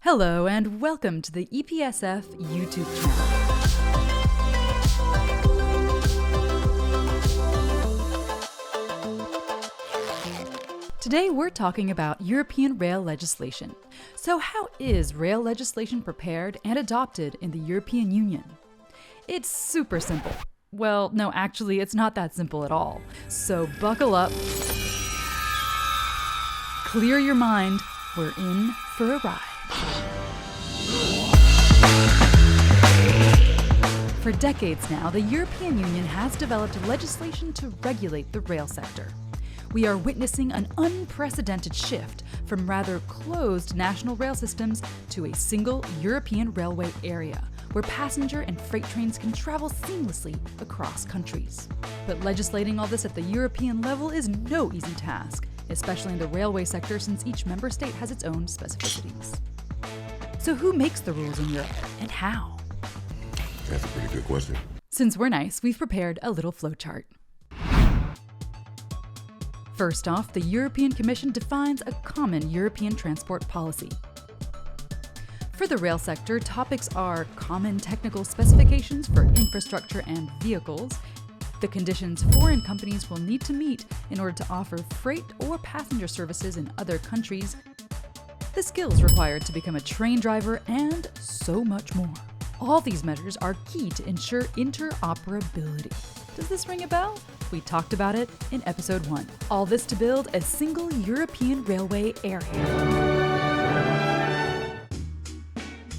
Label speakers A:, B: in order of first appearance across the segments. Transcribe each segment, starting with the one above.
A: Hello and welcome to the EPSF YouTube channel. Today we're talking about European rail legislation. So how is rail legislation prepared and adopted in the European Union? It's super simple. Well, no, actually it's not that simple at all. So buckle up, clear your mind, we're in for a ride. For decades now, the European Union has developed legislation to regulate the rail sector. We are witnessing an unprecedented shift from rather closed national rail systems to a single European railway area, where passenger and freight trains can travel seamlessly across countries. But legislating all this at the European level is no easy task, especially in the railway sector since each member state has its own specificities. So who makes the rules in Europe, and how?
B: That's a pretty good question.
A: Since we're nice, we've prepared a little flowchart. First off, the European Commission defines a common European transport policy. For the rail sector, topics are common technical specifications for infrastructure and vehicles, the conditions foreign companies will need to meet in order to offer freight or passenger services in other countries, the skills required to become a train driver, and so much more. All these measures are key to ensure interoperability. Does this ring a bell? We talked about it in episode 1. All this to build a single European railway area.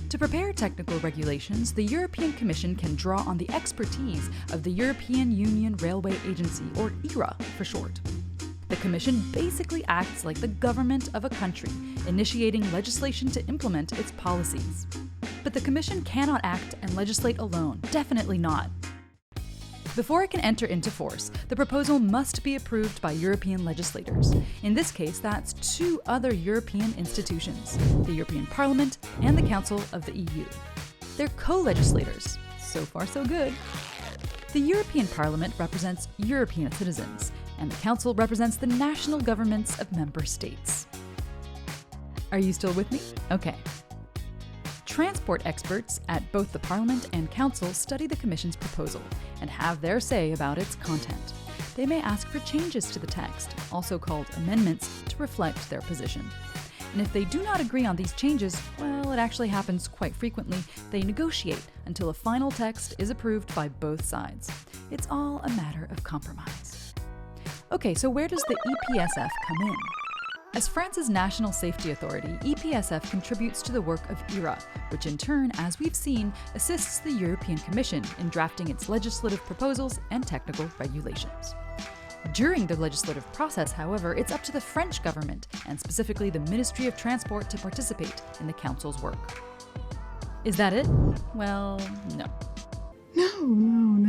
A: To prepare technical regulations, the European Commission can draw on the expertise of the European Union Railway Agency, or ERA for short. The Commission basically acts like the government of a country, initiating legislation to implement its policies. But the Commission cannot act and legislate alone, definitely not. Before it can enter into force, the proposal must be approved by European legislators. In this case, that's two other European institutions, the European Parliament and the Council of the EU. They're co-legislators. So far, so good. The European Parliament represents European citizens, and the Council represents the national governments of member states. Are you still with me? Okay. Transport experts at both the Parliament and Council study the Commission's proposal and have their say about its content. They may ask for changes to the text, also called amendments, to reflect their position. And if they do not agree on these changes, well, it actually happens quite frequently, they negotiate until a final text is approved by both sides. It's all a matter of compromise. Okay, so where does the EPSF come in? As France's national safety authority, EPSF contributes to the work of ERA, which in turn, as we've seen, assists the European Commission in drafting its legislative proposals and technical regulations. During the legislative process, however, it's up to the French government, and specifically the Ministry of Transport, to participate in the Council's work. Is that it? Well, no.
B: No.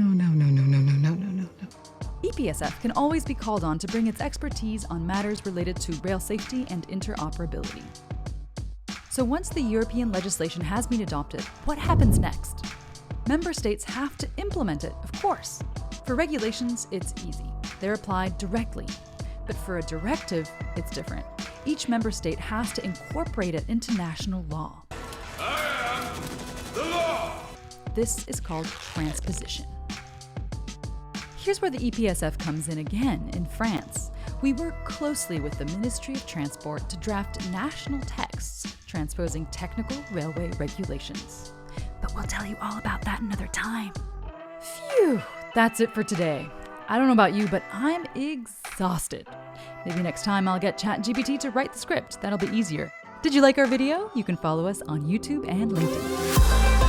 A: EPSF can always be called on to bring its expertise on matters related to rail safety and interoperability. So once the European legislation has been adopted, what happens next? Member states have to implement it, of course. For regulations, it's easy. They're applied directly. But for a directive, it's different. Each member state has to incorporate it into national law.
B: I am the law!
A: This is called transposition. Here's where the EPSF comes in again in France. We work closely with the Ministry of Transport to draft national texts transposing technical railway regulations. But we'll tell you all about that another time. Phew, that's it for today. I don't know about you, but I'm exhausted. Maybe next time I'll get ChatGPT to write the script. That'll be easier. Did you like our video? You can follow us on YouTube and LinkedIn.